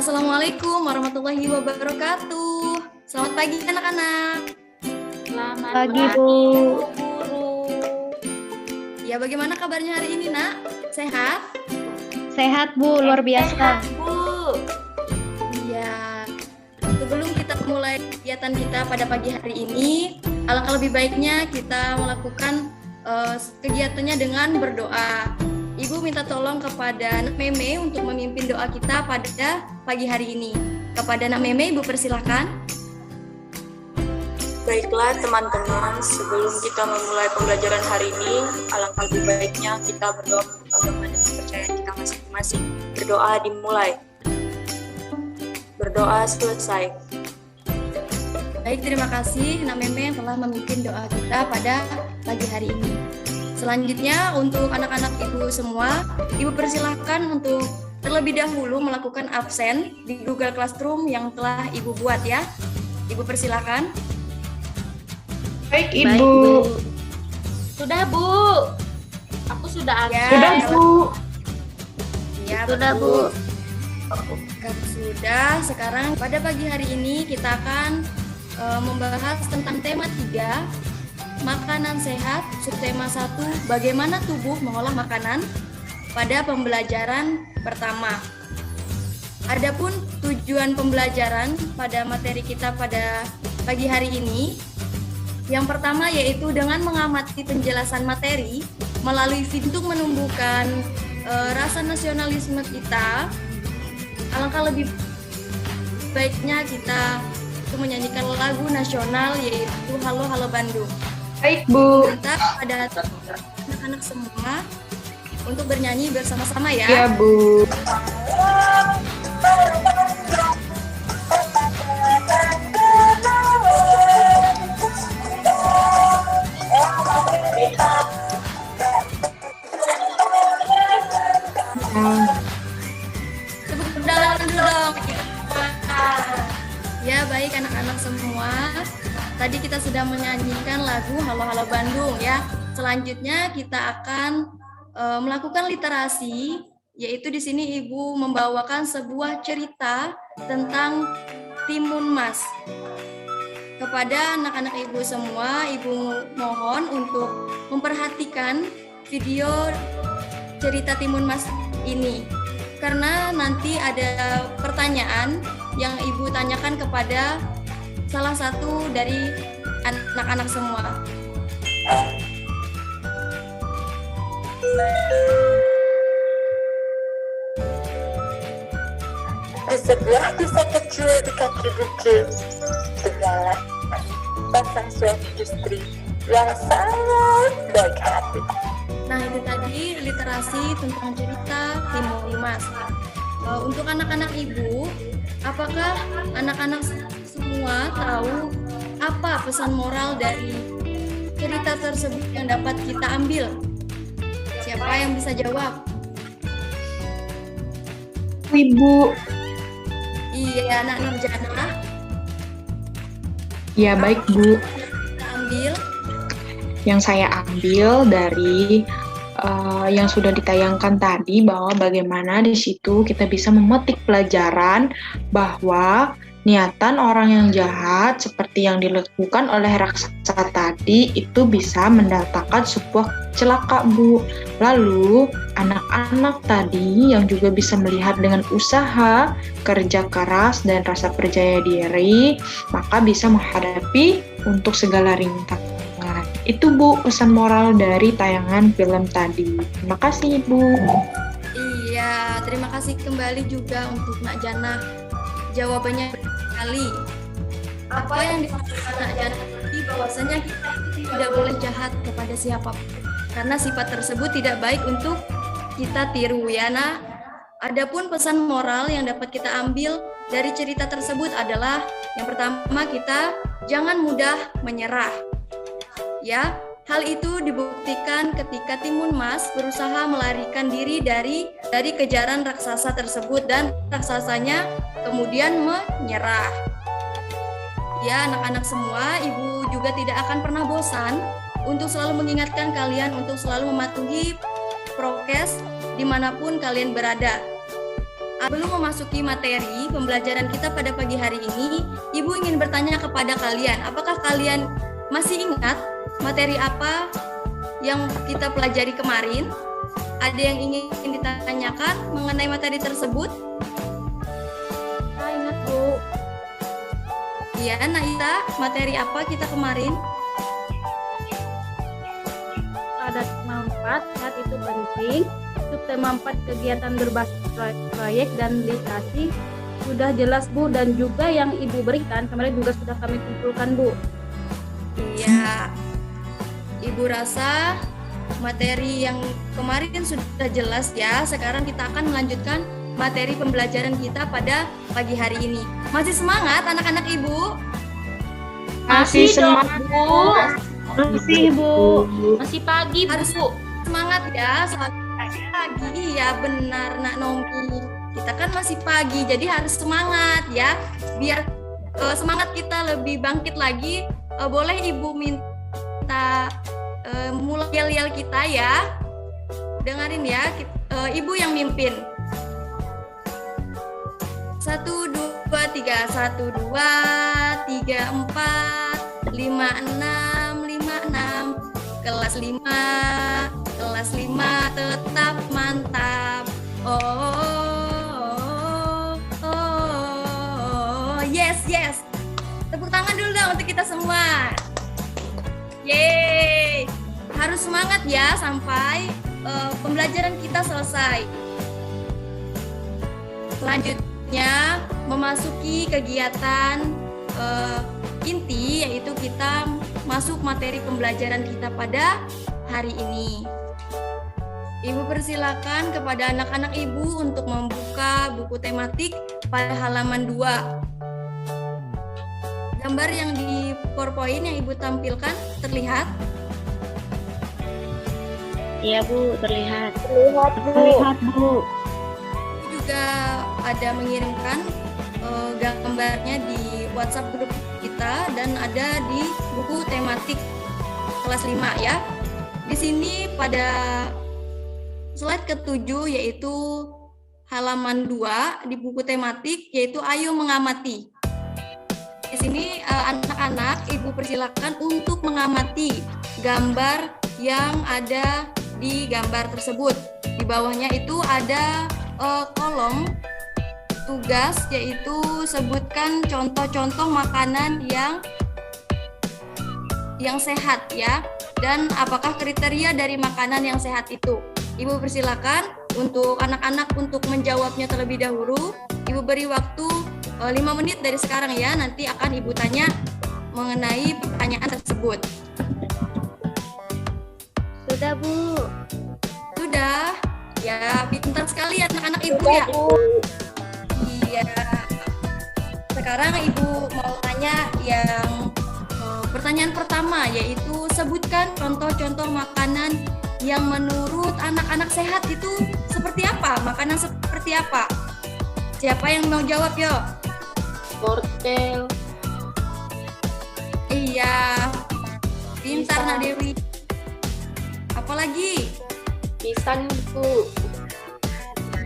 Assalamualaikum warahmatullahi wabarakatuh. Selamat pagi anak-anak. Selamat Pagi, pagi, Bu. guru. Ya, bagaimana kabarnya hari ini, Nak? Sehat? Sehat, Bu. Luar biasa. Bu. Iya. Sebelum kita mulai kegiatan kita pada pagi hari ini, alangkah lebih baiknya kita melakukan kegiatannya dengan berdoa. Ibu minta tolong kepada Nak Meme untuk memimpin doa kita pada pagi hari ini. Kepada Nak Meme, Ibu persilahkan. Baiklah teman-teman, sebelum kita memulai pembelajaran hari ini, alangkah lebih baiknya kita berdoa untuk agama dan kepercayaan kita masing-masing. Berdoa dimulai. Berdoa selesai. Baik, terima kasih Nak Meme yang telah memimpin doa kita pada pagi hari ini. Selanjutnya untuk anak-anak Ibu semua, Ibu persilahkan untuk terlebih dahulu melakukan absen di Google Classroom yang telah Ibu buat ya. Ibu persilahkan. Baik, Baik, Ibu. Sudah, Bu. Aku sudah Ya. Sudah, Bu. Ya, Sudah, Bu. Kalau sudah, sekarang pada pagi hari ini kita akan membahas tentang tema 3, makanan sehat, subtema 1, bagaimana tubuh mengolah makanan pada pembelajaran pertama. Adapun tujuan pembelajaran pada materi kita pada pagi hari ini, yang pertama yaitu dengan mengamati penjelasan materi melalui pintu menumbuhkan rasa nasionalisme kita. Alangkah lebih baiknya kita menyanyikan lagu nasional yaitu Halo Halo Bandung. Baik, Bu. Minta pada anak-anak semua untuk bernyanyi bersama-sama ya. Ya, Bu. Tepuk tangan dulu dong. Ya, baik anak-anak semua. Tadi kita sudah menyanyikan lagu Halo Halo Bandung ya. Selanjutnya kita akan melakukan literasi, yaitu di sini Ibu membawakan sebuah cerita tentang Timun Mas. Kepada anak-anak Ibu semua, Ibu mohon untuk memperhatikan video cerita Timun Mas ini. Karena nanti ada pertanyaan yang Ibu tanyakan kepada salah satu dari anak-anak semua. Di sebelah desa kecil di kaki bukit, segala pasang suami istri yang sangat baik hati. Nah, itu tadi literasi tentang cerita Timun Mas. Untuk anak-anak Ibu, apakah anak-anak semua tahu apa pesan moral dari cerita tersebut yang dapat kita ambil? Siapa yang bisa jawab? Ibu. Iya, anak Nurjana. Ya, baik, Bu. Kita ambil. Yang saya ambil dari yang sudah ditayangkan tadi, bahwa bagaimana di situ kita bisa memetik pelajaran bahwa niatan orang yang jahat seperti yang dilakukan oleh raksasa tadi itu bisa mendatangkan sebuah celaka, Bu. Lalu anak-anak tadi yang juga bisa melihat dengan usaha, kerja keras, dan rasa percaya diri, maka bisa menghadapi untuk segala rintangan. Itu, Bu, pesan moral dari tayangan film tadi. Terima kasih, Bu. Iya, terima kasih kembali juga untuk Nak Jana. Jawabannya sekali. Apa yang disampaikan Nak Jana tadi, bahwasanya kita tidak boleh jahat kepada siapapun. Karena sifat tersebut tidak baik untuk kita tiru ya, Nak. Adapun pesan moral yang dapat kita ambil dari cerita tersebut adalah yang pertama, kita jangan mudah menyerah. Ya, hal itu dibuktikan ketika Timun Mas berusaha melarikan diri dari kejaran raksasa tersebut dan raksasanya kemudian menyerah. Ya, anak-anak semua, Ibu juga tidak akan pernah bosan untuk selalu mengingatkan kalian untuk selalu mematuhi prokes dimanapun kalian berada. Sebelum memasuki materi pembelajaran kita pada pagi hari ini, Ibu ingin bertanya kepada kalian, apakah kalian masih ingat materi apa yang kita pelajari kemarin? Ada yang ingin ditanyakan mengenai materi tersebut? Saya ingat, Bu. Iya, Naita, materi apa kita kemarin? Ada tema 4, sehat itu penting. Subtema 4, kegiatan berbasis proyek dan literasi. Sudah jelas, Bu, dan juga yang Ibu berikan kemarin juga sudah kami kumpulkan, Bu. Iya, Ibu rasa materi yang kemarin sudah jelas ya. Sekarang kita akan melanjutkan materi pembelajaran kita pada pagi hari ini. Masih semangat anak-anak Ibu? Masih dong, semangat. Bu. Masih, Bu. Masih pagi, Bu. Harus semangat ya, selalu pagi. Iya benar, Nak Nomi. Kita kan masih pagi, jadi harus semangat ya. Biar semangat kita lebih bangkit lagi, boleh Ibu minta mulai yel-yel kita ya. Dengerin ya, Ibu yang mimpin. 1, 2, 3, 1, 2, 3, 4, 5, 6, 5, 6. Kelas 5 tetap mantap. Yes. Tepuk tangan dulu dong untuk kita semua. Yeay. Harus semangat ya sampai pembelajaran kita selesai. Selanjutnya memasuki kegiatan inti, yaitu kita masuk materi pembelajaran kita pada hari ini. Ibu persilakan kepada anak-anak Ibu untuk membuka buku tematik pada halaman 2. Gambar yang di PowerPoint yang Ibu tampilkan terlihat? Iya, Bu, terlihat. Terlihat, Bu. Juga ada mengirimkan gambarnya di WhatsApp grup kita dan ada di buku tematik kelas 5 ya. Di sini pada slide ke-7 yaitu halaman 2 di buku tematik yaitu Ayo Mengamati. Di sini anak-anak Ibu persilakan untuk mengamati gambar yang ada di gambar tersebut. Di bawahnya itu ada kolom tugas yaitu sebutkan contoh-contoh makanan yang sehat ya, dan apakah kriteria dari makanan yang sehat itu. Ibu persilakan untuk anak-anak untuk menjawabnya terlebih dahulu. Ibu beri waktu 5 menit dari sekarang ya, nanti akan Ibu tanya mengenai pertanyaan tersebut. Sudah, Bu. Sudah? Ya, pintar sekali anak-anak Ibu ya. Iya. Sekarang Ibu mau tanya yang pertanyaan pertama, yaitu sebutkan contoh-contoh makanan yang menurut anak-anak sehat itu seperti apa? Makanan seperti apa? Siapa yang mau jawab, yo? Wortel. Iya. Pintar, Nak Dewi. Apalagi? Pisang, Bu.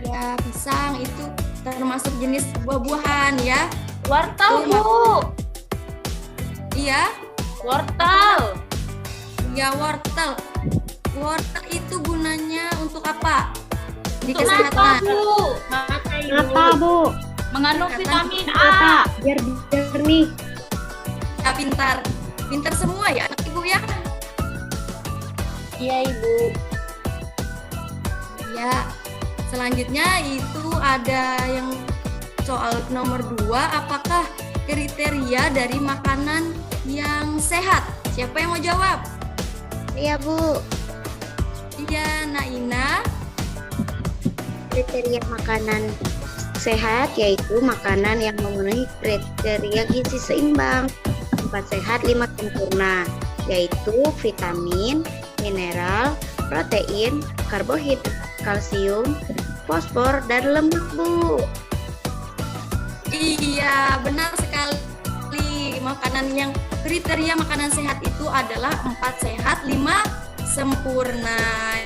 Ya, pisang itu termasuk jenis buah-buahan ya. Wortel, Bu. Iya. Wortel. Ya, wortel. Wortel itu gunanya untuk apa? Di Untuk mata, kesehatan. Bu. Kenapa, Bu? Mengandung vitamin A. Apa? Biar jernih. Ya, pintar. Pintar semua ya anak Ibu ya. Iya, Ibu. Ya. Selanjutnya itu ada yang soal nomor 2, apakah kriteria dari makanan yang sehat? Siapa yang mau jawab? Iya, Bu. Iya, Naina. Kriteria makanan sehat yaitu makanan yang memenuhi kriteria gizi seimbang, 4 sehat, 5 sempurna, yaitu vitamin, mineral, protein, karbohidrat, kalsium, fosfor, dan lemak, Bu. Iya, benar sekali. Makanan yang kriteria makanan sehat itu adalah 4 sehat, 5 sempurna.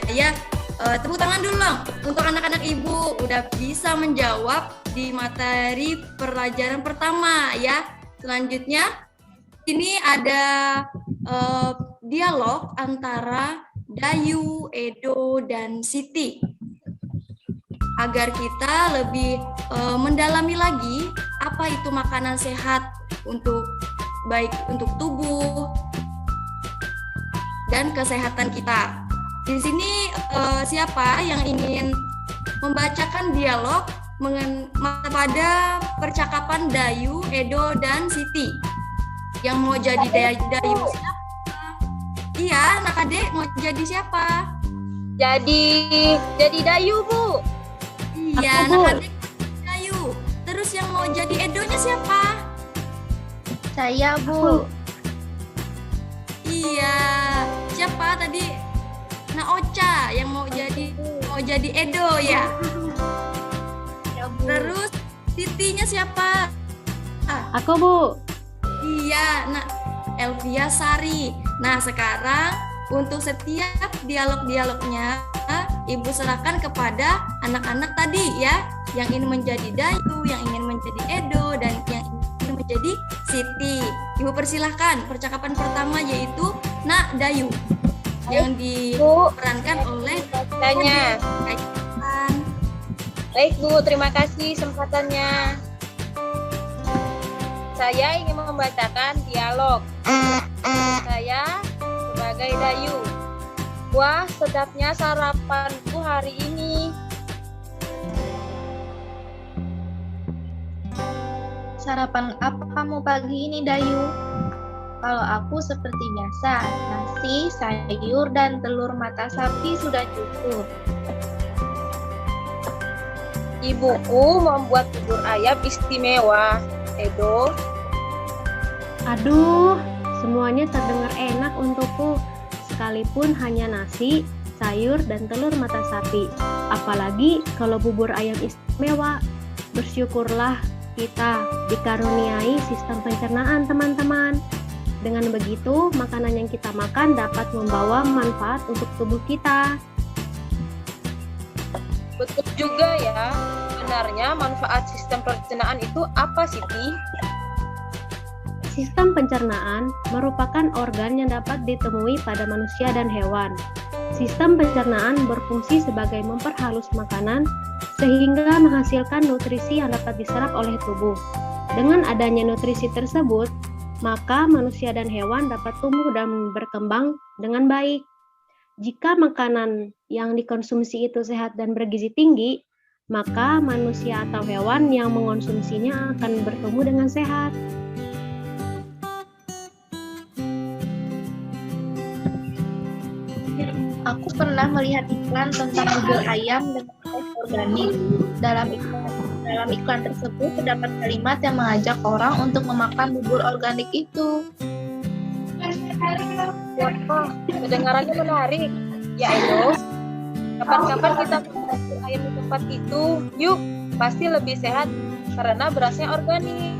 Ya, Tepuk tangan dulu dong untuk anak-anak Ibu udah bisa menjawab di materi pelajaran pertama ya. Selanjutnya ini ada dialog antara Dayu, Edo, dan Siti. Agar kita lebih mendalami lagi apa itu makanan sehat untuk baik untuk tubuh dan kesehatan kita. Di sini siapa yang ingin membacakan dialog pada percakapan Dayu, Edo, dan Siti? Yang mau jadi Dayu siapa? Iya, anak adik mau jadi siapa? Jadi Dayu, Bu. Iya, Aku, Bu. anak adik Dayu. Terus yang mau jadi Edonya siapa? Saya, Bu. Iya, siapa tadi? Ocha yang mau jadi Edo ya. Ya, Bu. Terus Sitinya siapa? Aku, Bu. Iya, Elvia Sari. Nah, sekarang untuk setiap dialog-dialognya Ibu serahkan kepada anak-anak tadi ya, yang ingin menjadi Dayu, yang ingin menjadi Edo, dan yang ingin menjadi Siti. Ibu persilahkan percakapan pertama yaitu Dayu yang diperankan oleh Tanya. Kaitan. Baik, Bu. Terima kasih kesempatannya. Saya ingin membacakan dialog. Saya sebagai Dayu. Wah, sedapnya sarapanku hari ini. Sarapan apa kamu pagi ini, Dayu? Kalau aku seperti biasa, nasi, sayur, dan telur mata sapi sudah cukup. Ibuku membuat bubur ayam istimewa. Edo, Aduh, semuanya terdengar enak untukku. Sekalipun hanya nasi, sayur, dan telur mata sapi. Apalagi kalau bubur ayam istimewa. Bersyukurlah kita dikaruniai sistem pencernaan, teman-teman. Dengan begitu, makanan yang kita makan dapat membawa manfaat untuk tubuh kita. betul juga ya. Sebenarnya manfaat sistem pencernaan itu apa, Siti? Sistem pencernaan merupakan organ yang dapat ditemui pada manusia dan hewan. Sistem pencernaan berfungsi sebagai memperhalus makanan sehingga menghasilkan nutrisi yang dapat diserap oleh tubuh. Dengan adanya nutrisi tersebut, maka manusia dan hewan dapat tumbuh dan berkembang dengan baik. Jika makanan yang dikonsumsi itu sehat dan bergizi tinggi, maka manusia atau hewan yang mengonsumsinya akan bertumbuh dengan sehat. Aku pernah melihat iklan tentang bubur ayam dengan tes organik. Dalam iklan tersebut terdapat kalimat yang mengajak orang untuk memakan bubur organik itu. Wah, kedengarannya menarik. Ya, Edo. Kapan-kapan kita makan ayam di tempat itu. Yuk, pasti lebih sehat karena berasnya organik.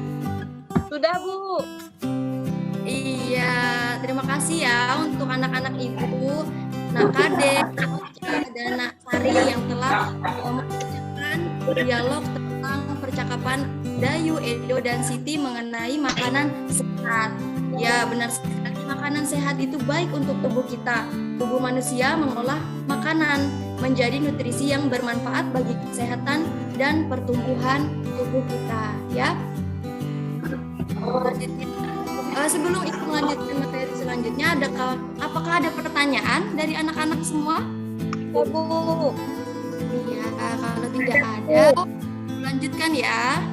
Sudah, Bu. Iya, terima kasih ya untuk anak-anak Ibu, Kade, Ocha, dan Sari yang telah mengerjakan dialog tentang percakapan Dayu, Edo, dan Siti mengenai makanan sehat. Ya, benar sekali, makanan sehat itu baik untuk tubuh kita. Tubuh manusia mengolah makanan menjadi nutrisi yang bermanfaat bagi kesehatan dan pertumbuhan tubuh kita, ya. Sebelum itu melanjutkan materi selanjutnya, apakah ada pertanyaan dari anak-anak semua? Ya, Bu. Iya, kalau tidak ada, lanjutkan ya.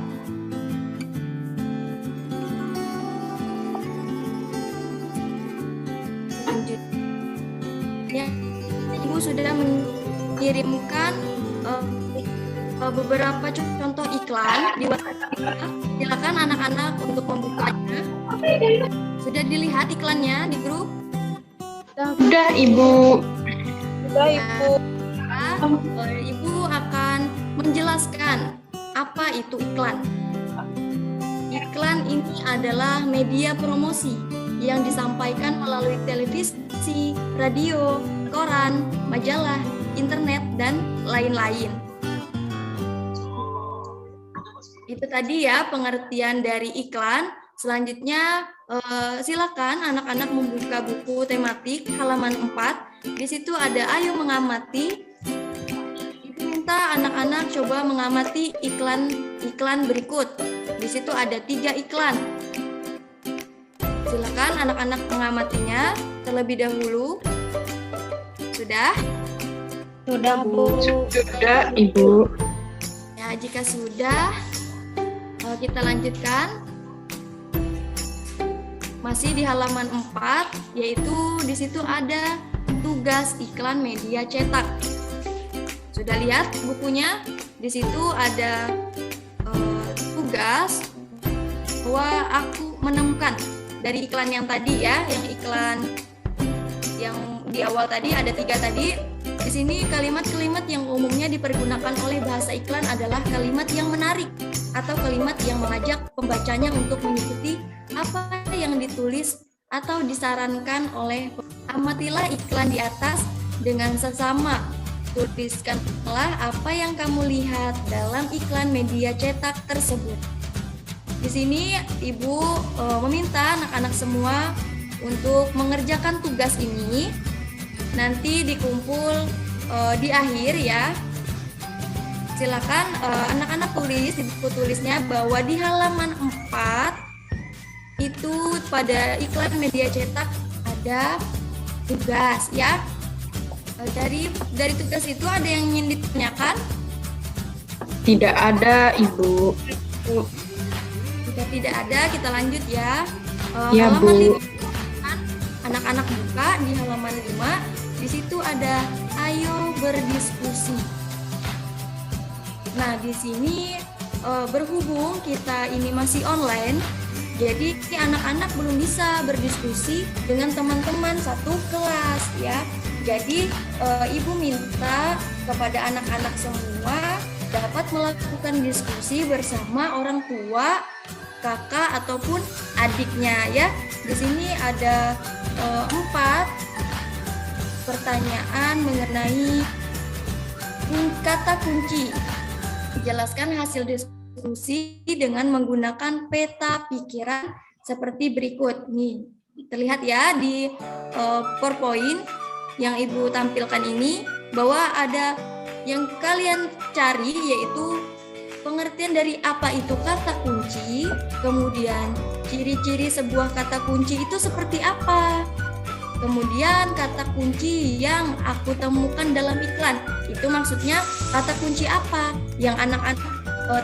Selanjutnya, Ibu sudah mengirimkan beberapa contoh iklan di WhatsApp. Silakan anak-anak untuk membukanya. Sudah dilihat iklannya di grup? Udah, Ibu. Sudah, Ibu. Ibu akan menjelaskan apa itu iklan. Iklan ini adalah media promosi yang disampaikan melalui televisi, radio, koran, majalah, internet, dan lain-lain. Itu tadi ya pengertian dari iklan. Selanjutnya silakan anak-anak membuka buku tematik halaman 4. Di situ ada ayo mengamati. Ibu minta anak-anak coba mengamati iklan berikut. Di situ ada 3 iklan. Silakan anak-anak mengamatinya terlebih dahulu. Sudah? Sudah, Bu. Sudah, Ibu. Ya, jika sudah, kita lanjutkan. Masih di halaman 4, yaitu di situ ada tugas iklan media cetak. Sudah lihat bukunya? Di situ ada tugas bahwa aku menemukan dari iklan yang tadi ya, yang iklan yang di awal tadi ada 3 tadi. Di sini kalimat-kalimat yang umumnya dipergunakan oleh bahasa iklan adalah kalimat yang menarik atau kalimat yang mengajak pembacanya untuk mengikuti apa yang ditulis atau disarankan oleh. Amatilah iklan di atas dengan sesama. Tuliskanlah apa yang kamu lihat dalam iklan media cetak tersebut. Di sini Ibu meminta anak-anak semua untuk mengerjakan tugas ini. Nanti dikumpul di akhir ya. Silakan anak-anak tulis di buku tulisnya bahwa di halaman 4 itu pada iklan media cetak ada tugas ya. Dari tugas itu ada yang ingin ditanyakan? Tidak ada, Ibu. Jika tidak ada, kita lanjut ya. Ya, Halaman Bu. 5, anak-anak buka di halaman 5. Di situ ada ayo berdiskusi. Nah, di sini berhubung kita ini masih online, jadi anak-anak belum bisa berdiskusi dengan teman-teman satu kelas ya. Jadi Ibu minta kepada anak-anak semua dapat melakukan diskusi bersama orang tua, kakak ataupun adiknya ya. Di sini ada 4 pertanyaan mengenai kata kunci. Jelaskan hasil diskusi dengan menggunakan peta pikiran seperti berikut. Nih, terlihat ya di PowerPoint yang Ibu tampilkan ini bahwa ada yang kalian cari yaitu pengertian dari apa itu kata kunci, kemudian ciri-ciri sebuah kata kunci itu seperti apa. Kemudian kata kunci yang aku temukan dalam iklan, itu maksudnya kata kunci apa yang anak-anak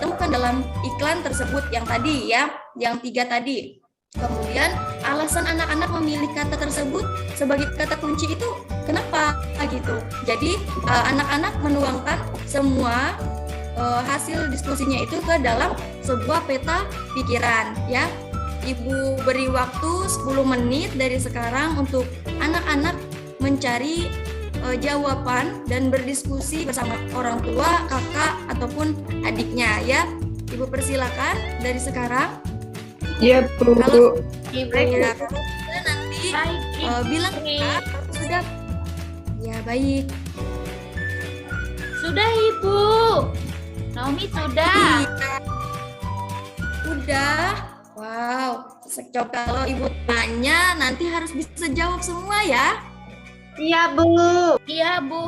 temukan dalam iklan tersebut yang tadi ya, yang 3 tadi. Kemudian alasan anak-anak memilih kata tersebut sebagai kata kunci itu kenapa gitu. Jadi anak-anak menuangkan semua hasil diskusinya itu ke dalam sebuah peta pikiran ya. Ibu beri waktu 10 menit dari sekarang untuk anak-anak mencari jawaban dan berdiskusi bersama orang tua, kakak, ataupun adiknya ya. Ibu persilakan dari sekarang. Ya, Bu. Kalau nanti bilang sudah. Ya, baik. Sudah, Ibu. Naomi sudah. Udah. Wow, kalau Ibu tanya nanti harus bisa jawab semua ya. Iya, Bu. Iya, Bu.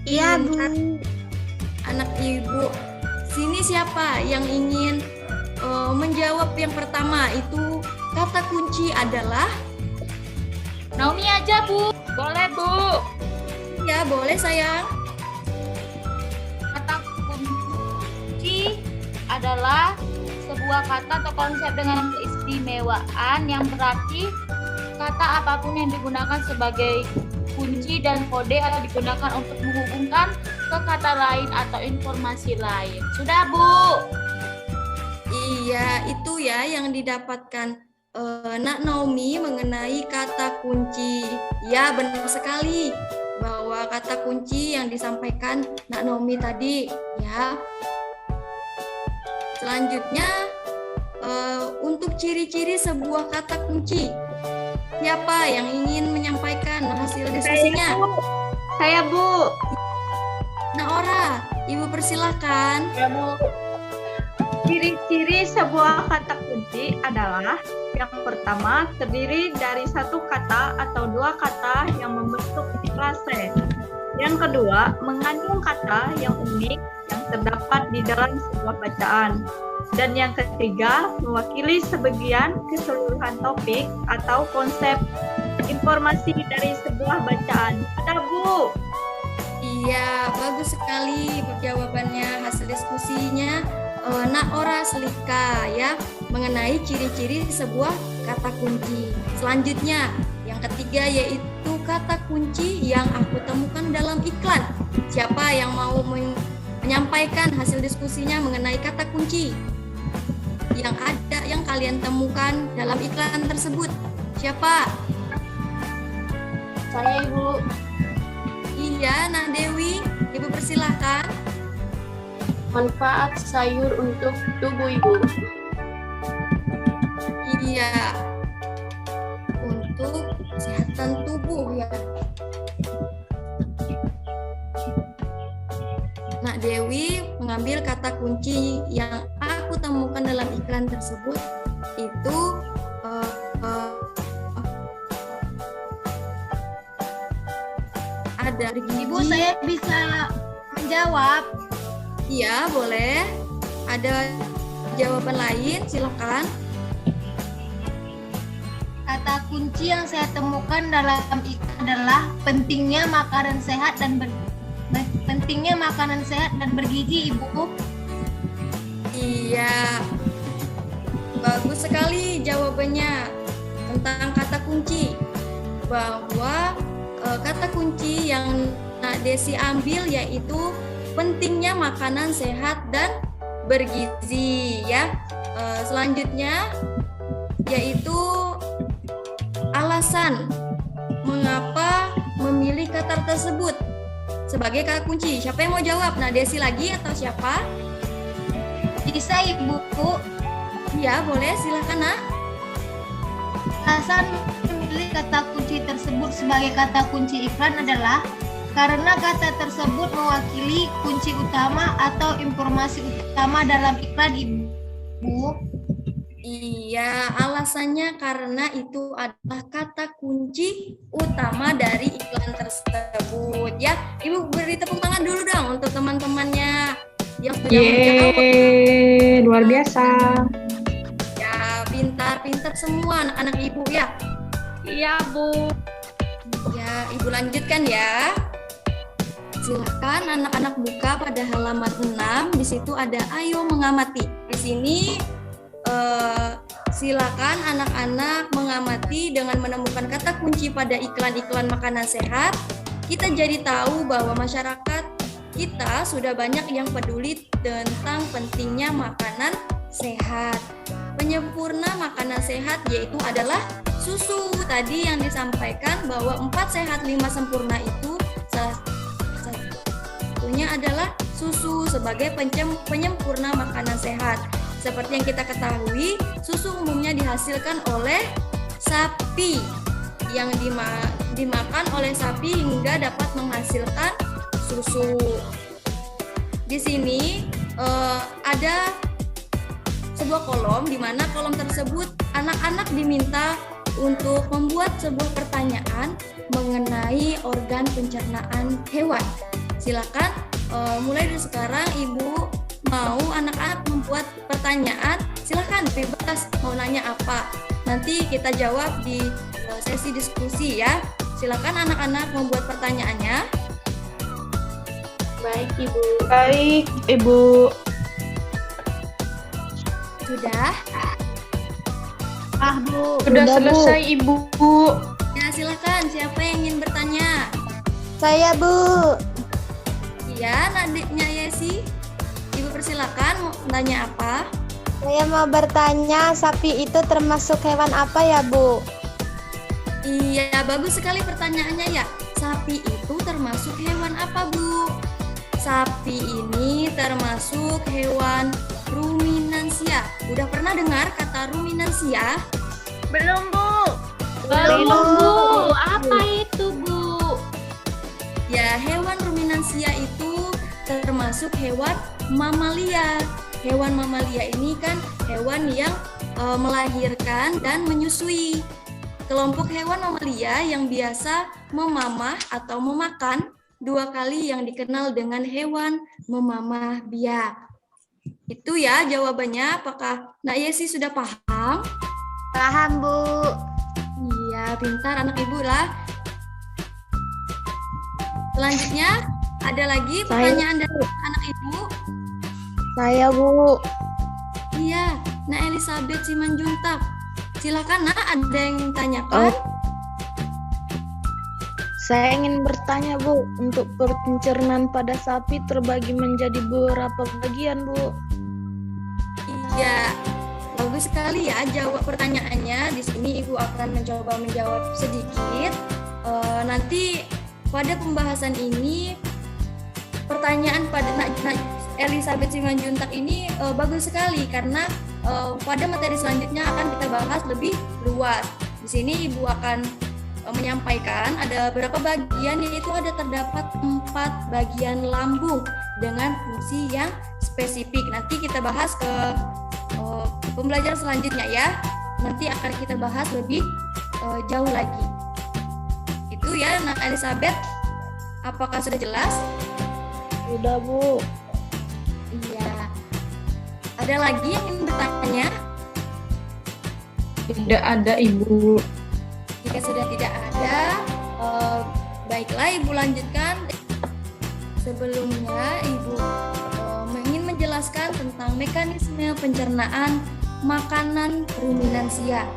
Iya, Bu. Anak Ibu, sini siapa yang ingin menjawab yang pertama itu kata kunci adalah? Naomi aja, Bu. Boleh, Bu. Ya, boleh sayang. Kata kunci adalah sebuah kata atau konsep dengan keistimewaan yang berarti kata apapun yang digunakan sebagai kunci dan kode atau digunakan untuk menghubungkan ke kata lain atau informasi lain. Sudah, Bu? Iya, itu ya yang didapatkan Nak Naomi mengenai kata kunci. Ya, benar sekali bahwa kata kunci yang disampaikan Nak Naomi tadi ya. Selanjutnya untuk ciri-ciri sebuah kata kunci, siapa yang ingin menyampaikan hasil diskusinya? Saya Bu. Naora, Ibu persilahkan. Ya Bu. Ciri-ciri sebuah kata kunci adalah yang pertama terdiri dari satu kata atau dua kata yang membentuk frase. Yang kedua, mengandung kata yang unik yang terdapat di dalam sebuah bacaan. Dan yang ketiga, mewakili sebagian keseluruhan topik atau konsep informasi dari sebuah bacaan. Ada Bu? Iya, bagus sekali jawabannya, hasil diskusinya Naora Selika ya, mengenai ciri-ciri sebuah kata kunci. Selanjutnya, yang ketiga yaitu kata kunci yang aku temukan dalam iklan. Siapa yang mau menyampaikan hasil diskusinya mengenai kata kunci yang kalian temukan dalam iklan tersebut? Siapa? Saya Ibu. Iya, Nak Dewi, Ibu persilahkan. Manfaat sayur untuk tubuh Ibu. Iya, untuk kesehatan tubuh ya. Nak Dewi mengambil kata kunci yang aku temukan dalam iklan tersebut itu ada Ibu, saya bisa menjawab. Iya, boleh. Ada jawaban lain, silakan. Kata kunci yang saya temukan dalam iklan adalah pentingnya makanan sehat dan bergizi, Ibu. Iya, bagus sekali jawabannya tentang kata kunci. Bahwa kata kunci yang Nak Desi ambil yaitu pentingnya makanan sehat dan bergizi ya. Selanjutnya yaitu alasan mengapa memilih kata tersebut sebagai kata kunci. Siapa yang mau jawab? Nak Desi lagi atau siapa? Bisa Ibu. Ya, boleh, silakan Nak. Alasan memilih kata kunci tersebut sebagai kata kunci iklan adalah karena kata tersebut mewakili kunci utama atau informasi utama dalam iklan, Ibu. Iya, alasannya karena itu adalah kata kunci utama dari iklan tersebut ya. Ibu beri tepuk tangan dulu dong untuk teman-temannya yang sudah menjawab. Yeay, luar biasa. Ya, pintar-pintar semua anak-anak Ibu ya. Iya Bu. Ya, Ibu lanjutkan ya. Silakan anak-anak buka pada halaman 6. Di situ ada ayo mengamati. Di sini silakan anak-anak mengamati dengan menemukan kata kunci pada iklan-iklan makanan sehat. Kita jadi tahu bahwa masyarakat kita sudah banyak yang peduli tentang pentingnya makanan sehat. Penyempurna makanan sehat yaitu adalah susu. Tadi yang disampaikan bahwa 4 sehat 5 sempurna itu salah satunya adalah susu sebagai penyempurna makanan sehat. Seperti yang kita ketahui, susu umumnya dihasilkan oleh sapi yang dimakan oleh sapi hingga dapat menghasilkan susu. Di sini ada sebuah kolom di mana kolom tersebut anak-anak diminta untuk membuat sebuah pertanyaan mengenai organ pencernaan hewan. Silakan mulai dari sekarang Ibu mau anak-anak membuat pertanyaan, silakan bebas mau nanya apa. Nanti kita jawab di sesi diskusi ya. Silakan anak-anak membuat pertanyaannya. Baik Ibu. Baik, Ibu. Sudah? Bu. Sudah selesai, Ibu. Ya, silakan. Siapa yang ingin bertanya? Saya Bu. Iya, adiknya Yesi. Ibu persilakan mau tanya apa? Saya mau bertanya, sapi itu termasuk hewan apa ya Bu? Iya, bagus sekali pertanyaannya ya. Sapi itu termasuk hewan apa, Bu? Sapi ini termasuk hewan ruminansia. Udah pernah dengar kata ruminansia? Belum Bu. Belum Bu. Apa itu Bu? Ya, Ya, hewan ruminansia itu termasuk hewan mamalia. Hewan mamalia ini kan hewan yang melahirkan dan menyusui. Kelompok hewan mamalia yang biasa memamah atau memakan 2 kali yang dikenal dengan hewan memamah biak. Itu ya jawabannya. Apakah Nak Yesi sudah paham? Paham, Bu. Iya, pintar anak ibu lah. Selanjutnya, ada lagi pertanyaan dari anak ibu? Saya, Bu. Iya, Nak Elizabeth Simanjuntak. Silakan, Nak, ada yang tanyakan? Saya ingin bertanya, Bu, untuk pencernaan pada sapi terbagi menjadi beberapa bagian, Bu. Iya, bagus sekali ya jawab pertanyaannya. Di sini Ibu akan mencoba menjawab sedikit. Nanti pada pembahasan ini, pertanyaan pada Nak Elizabeth Simanjuntak ini bagus sekali karena pada materi selanjutnya akan kita bahas lebih luas. Di sini Ibu akan menyampaikan ada beberapa bagian, yaitu ada terdapat 4 bagian lambung dengan fungsi yang spesifik. Nanti kita bahas ke pembelajaran selanjutnya ya. Nanti akan kita bahas lebih jauh lagi. Itu ya, Nak Elizabeth. Apakah sudah jelas? Sudah, Bu. Iya. Ada lagi yang ingin bertanya? Tidak ada, Ibu. Jika sudah tidak ada, baiklah Ibu lanjutkan. Sebelumnya Ibu ingin menjelaskan tentang mekanisme pencernaan makanan ruminansia.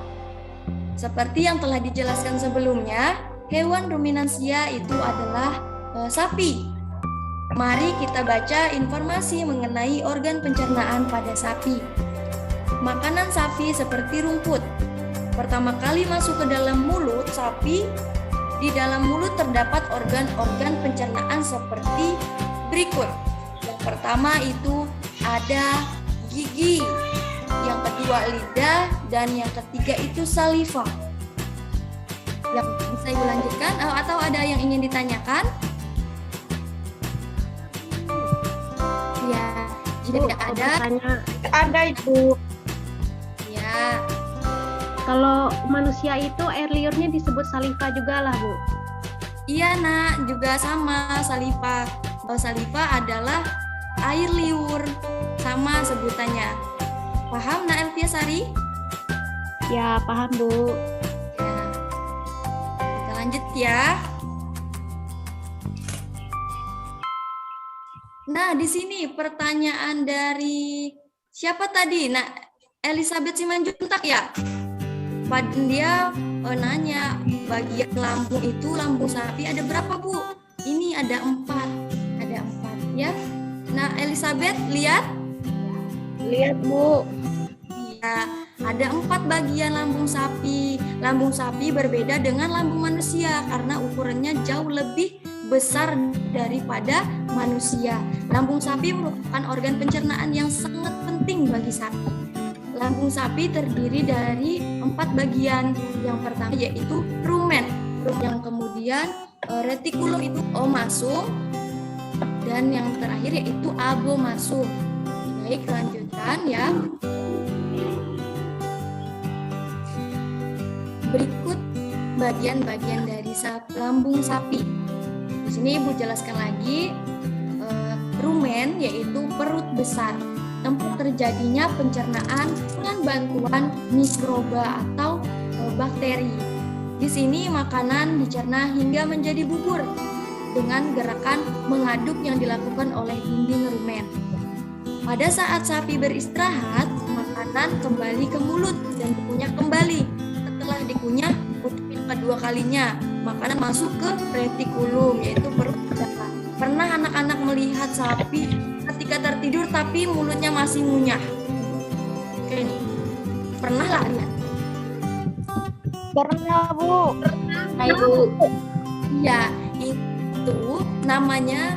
Seperti yang telah dijelaskan sebelumnya, hewan ruminansia itu adalah sapi. Mari kita baca informasi mengenai organ pencernaan pada sapi. Makanan sapi seperti rumput. Pertama kali masuk ke dalam mulut sapi, di dalam mulut terdapat organ-organ pencernaan seperti berikut. Yang pertama itu ada gigi, yang kedua lidah, dan yang ketiga itu saliva. Yang bisa Ibu lanjutkan atau ada yang ingin ditanyakan? Ya, jika tidak ada, Ada, Ibu. ya. Kalau manusia itu air liurnya disebut saliva juga lah, Bu. Iya, Nak, juga sama saliva. Saliva adalah air liur, sama sebutannya. Paham, Nak Elvia Sari? Ya, paham, Bu. Ya. Kita lanjut ya. Nah, di sini pertanyaan dari siapa tadi? Nak Elizabeth Simanjuntak ya? Dia nanya, bagian lambung itu, lambung sapi ada berapa, Bu? Ini ada 4. Ada 4 ya. Nah, Elizabeth lihat? Lihat, Bu. Iya, ada 4 bagian lambung sapi. Lambung sapi berbeda dengan lambung manusia karena ukurannya jauh lebih besar daripada manusia. Lambung sapi merupakan organ pencernaan yang sangat penting bagi sapi. Lambung sapi terdiri dari 4 bagian. Yang pertama yaitu rumen, yang kemudian retikulum itu omasum, dan yang terakhir yaitu abomasum. Baik, lanjutkan ya. Berikut bagian-bagian dari lambung sapi. Di sini Ibu jelaskan lagi, rumen yaitu perut besar, tempat terjadinya pencernaan dengan bantuan mikroba atau bakteri. Di sini makanan dicerna hingga menjadi bubur dengan gerakan mengaduk yang dilakukan oleh dinding rumen. Pada saat sapi beristirahat, makanan kembali ke mulut dan dikunyah kembali. Setelah dikunyah untuk yang kedua kalinya, makanan masuk ke retikulum, yaitu perut besar. Pernah anak-anak melihat sapi ketika tertidur tapi mulutnya masih ngunyah? Oke nih, pernah lah lihat? Pernah, Bu. Pernah, Bu. Iya, itu namanya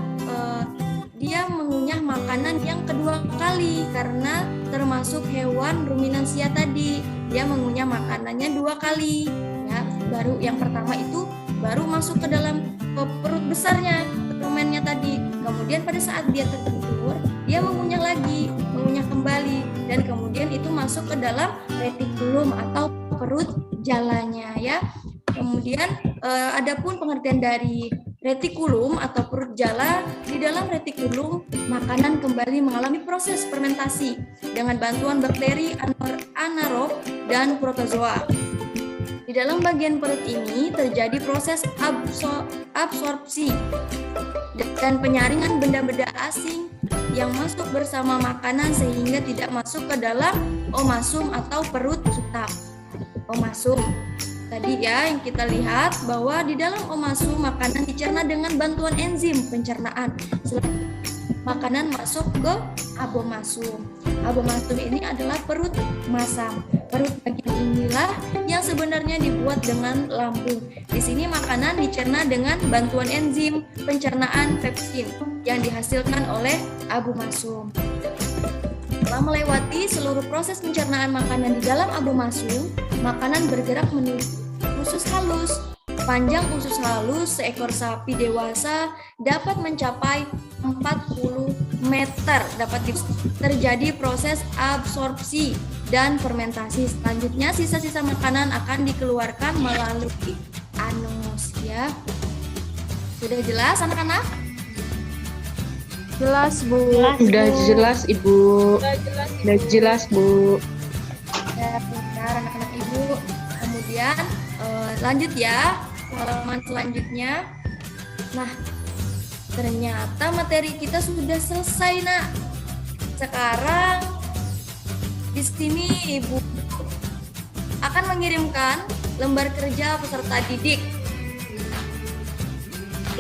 dia mengunyah makanan yang kedua kali karena termasuk hewan ruminansia tadi. Dia mengunyah makanannya 2 kali. Ya, baru yang pertama itu baru masuk ke dalam perut besarnya. tadi. Kemudian pada saat dia tertidur, dia mengunyah lagi, mengunyah kembali, dan kemudian itu masuk ke dalam retikulum atau perut jalannya ya. Kemudian adapun pengertian dari retikulum atau perut jala, di dalam retikulum makanan kembali mengalami proses fermentasi dengan bantuan bakteri anaerob dan protozoa. Di dalam bagian perut ini terjadi proses absorpsi dan penyaringan benda-benda asing yang masuk bersama makanan sehingga tidak masuk ke dalam omasum atau perut kita. Omasum. Tadi ya yang kita lihat bahwa di dalam omasum makanan dicerna dengan bantuan enzim pencernaan. Selanjutnya makanan masuk ke abomasum. Abomasum ini adalah perut masam. Perut bagian inilah yang sebenarnya dibuat dengan lambung. Di sini makanan dicerna dengan bantuan enzim pencernaan pepsin yang dihasilkan oleh abomasum. Setelah melewati seluruh proses pencernaan makanan di dalam abomasum, makanan bergerak menuju usus halus. Panjang usus halus seekor sapi dewasa dapat mencapai 40 meter. Terjadi proses absorpsi dan fermentasi. Selanjutnya sisa-sisa makanan akan dikeluarkan melalui anus ya. Sudah jelas anak-anak? Jelas, Bu. Udah jelas, Ibu. Udah jelas, Bu. Ya, benar anak-anak Ibu. Kemudian lanjut ya, halaman selanjutnya. Nah, ternyata materi kita sudah selesai, Nak. Sekarang di sini Ibu akan mengirimkan lembar kerja peserta didik.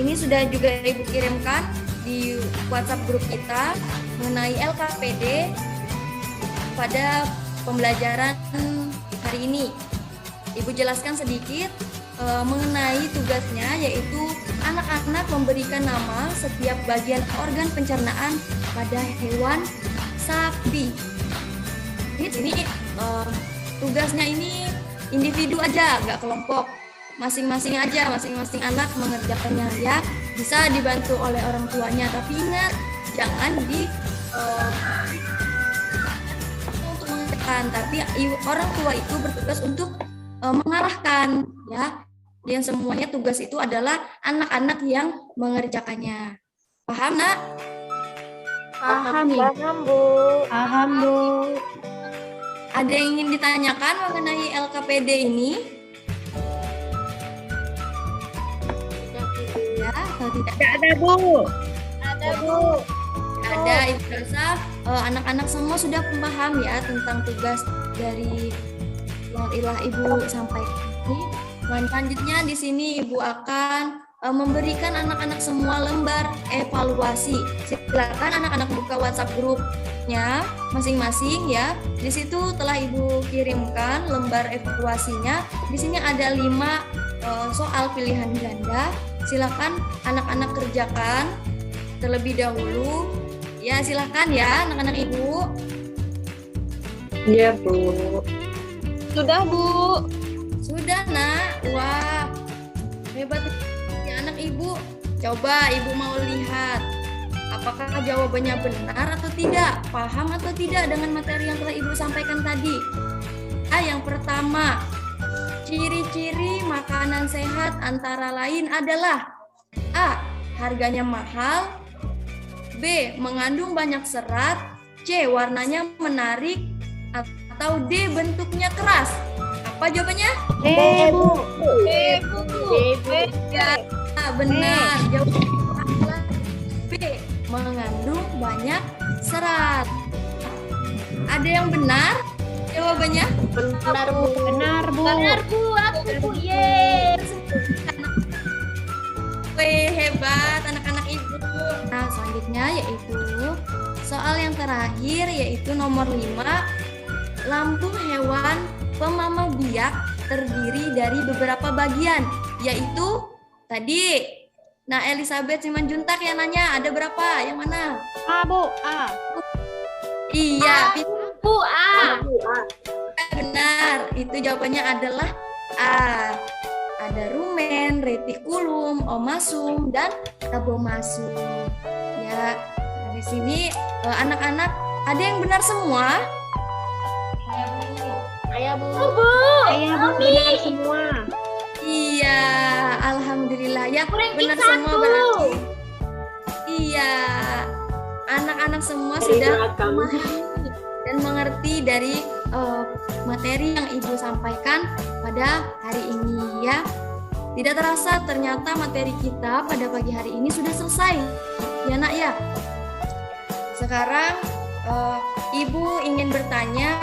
Ini sudah juga Ibu kirimkan di WhatsApp grup kita mengenai LKPD pada pembelajaran hari ini. Ibu jelaskan sedikit mengenai tugasnya, yaitu anak-anak memberikan nama setiap bagian organ pencernaan pada hewan sapi. Ini tugasnya ini individu aja, nggak kelompok. Masing-masing aja, masing-masing anak mengerjakannya ya. Bisa dibantu oleh orang tuanya, tapi ingat jangan untuk mengerjakan, tapi orang tua itu bertugas untuk mengarahkan ya. Yang semuanya tugas itu adalah anak-anak yang mengerjakannya. Paham, Nak? Paham, Bu. Paham, Bu. Ada yang ingin ditanyakan mengenai LKPD ini? Ya, atau tidak? Ada, Bu. Ada, Bu. Ada, Ibu rasa anak-anak semua sudah paham ya tentang tugas dari yang Ibu sampaikan ini. Selanjutnya di sini Ibu akan memberikan anak-anak semua lembar evaluasi. Silakan anak-anak buka WhatsApp grupnya masing-masing ya. Di situ telah Ibu kirimkan lembar evaluasinya. Di sini ada 5 soal pilihan ganda. Silakan anak-anak kerjakan terlebih dahulu. Ya, silakan ya anak-anak Ibu. Iya, Bu. Sudah, Bu. Sudah, Nak. Wah, hebat ya anak Ibu. Coba Ibu mau lihat apakah jawabannya benar atau tidak, paham atau tidak dengan materi yang telah Ibu sampaikan tadi. Yang pertama, ciri-ciri makanan sehat antara lain adalah A. Harganya mahal, B. Mengandung banyak serat, C. Warnanya menarik, atau D. Bentuknya keras. Apa jawabannya? B, Bu. Ya, benar. Jawabannya adalah B. Mengandung banyak serat. Ada yang benar? Jawabannya? Benar, Bu. Benar, Bu. Benar, Bu. Aku, Bu. Yeay. Wih, hebat anak-anak Ibu. Nah, selanjutnya yaitu soal yang terakhir, yaitu nomor 5. Lambung hewan pemamah biak terdiri dari beberapa bagian, yaitu tadi. Nah, Elizabeth Simanjuntak yang nanya, ada berapa? Yang mana? A, Bu. A. Iya, Bu, A. benar. Itu jawabannya adalah A. ada rumen, retikulum, omasum, dan rabomasum. Ya, di sini anak-anak ada yang benar semua? Ayah Bu. Benar semua. Iya, alhamdulillah ya, benar semua berarti. Iya, anak-anak semua sudah memahami dan mengerti dari materi yang Ibu sampaikan pada hari ini ya. Tidak terasa ternyata materi kita pada pagi hari ini sudah selesai. Ya Nak ya. Sekarang Ibu ingin bertanya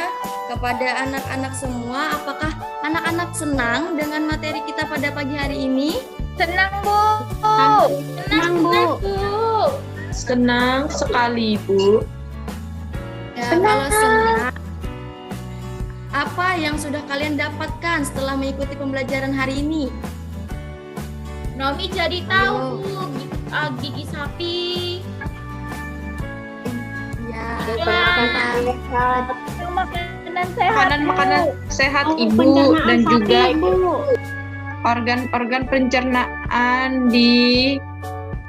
kepada anak-anak semua, apakah anak-anak senang dengan materi kita pada pagi hari ini? Senang Bu. Senang Bu. Senang sekali, Bu. Ya, kalau senang, apa yang sudah kalian dapatkan setelah mengikuti pembelajaran hari ini? Nomi jadi tahu Bu gigi sapi. Ya, Makanan sehat. Makanan sehat Ibu, dan juga organ-organ pencernaan di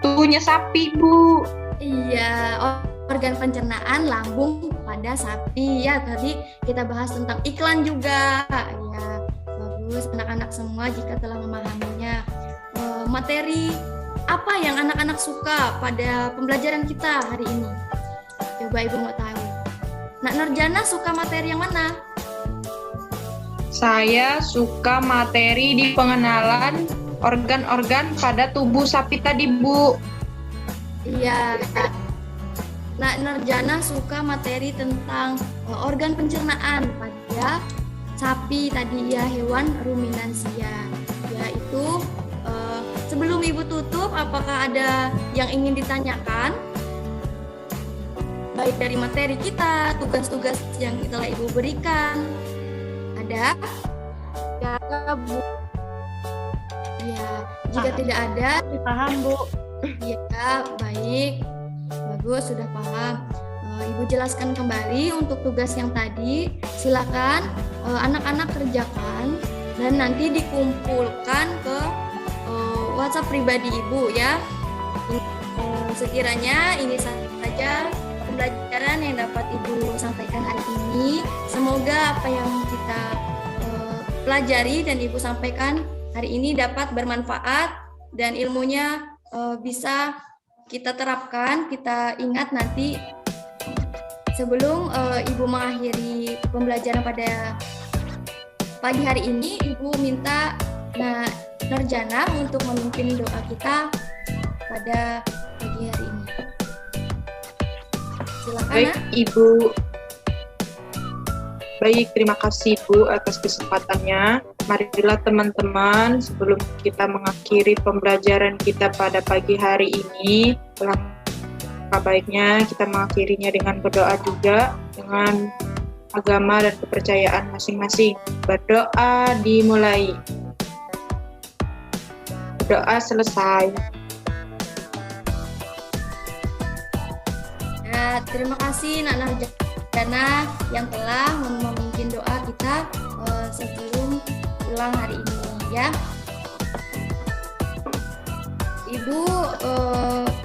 tubuhnya sapi, Bu. Iya, organ pencernaan lambung pada sapi ya. Tadi kita bahas tentang iklan juga. Ya, bagus anak-anak semua jika telah memahaminya. Materi apa yang anak-anak suka pada pembelajaran kita hari ini? Coba Ibu mau tahu. Nak Nurjana suka materi yang mana? Saya suka materi di pengenalan organ-organ pada tubuh sapi tadi, Bu. Iya. Nak Nurjana suka materi tentang organ pencernaan pada sapi tadi ya, hewan ruminansia. Yaitu sebelum Ibu tutup, apakah ada yang ingin ditanyakan? Baik dari materi kita, tugas-tugas yang telah Ibu berikan. Ada? Ya, Bu. Ya, jika tidak ada, Paham, Bu. ya baik. Bagus, sudah paham. Ibu jelaskan kembali untuk tugas yang tadi. Silakan anak-anak kerjakan dan nanti dikumpulkan ke WhatsApp pribadi Ibu ya. Sekiranya ini saja pembelajaran yang dapat Ibu sampaikan hari ini. Semoga apa yang kita pelajari dan Ibu sampaikan hari ini dapat bermanfaat dan ilmunya bisa kita terapkan, kita ingat nanti sebelum Ibu mengakhiri pembelajaran pada pagi hari ini. Ibu minta Nurjana untuk memimpin doa kita pada pagi hari ini. Silakan. Baik, Ibu. Baik, terima kasih Bu atas kesempatannya. Marilah teman-teman, sebelum kita mengakhiri pembelajaran kita pada pagi hari ini, langkah baiknya kita mengakhirinya dengan berdoa juga, dengan agama dan kepercayaan masing-masing. Berdoa dimulai. Berdoa selesai. Ya, terima kasih Nak Nurjana yang telah memimpin doa kita sebelum pulang hari ini ya. Ibu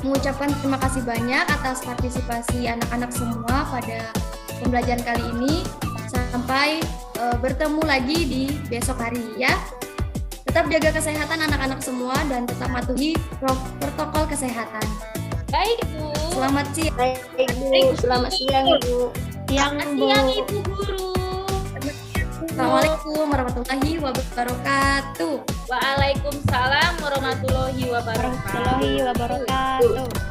mengucapkan terima kasih banyak atas partisipasi anak-anak semua pada pembelajaran kali ini. Sampai bertemu lagi di besok hari ya. Tetap jaga kesehatan anak-anak semua dan tetap patuhi protokol kesehatan. Baik Bu. Selamat siang. Baik, Bu. Selamat siang, Bu. Selamat siang Ibu Guru. Assalamualaikum warahmatullahi wabarakatuh. Waalaikumsalam warahmatullahi wabarakatuh. Warahmatullahi wabarakatuh.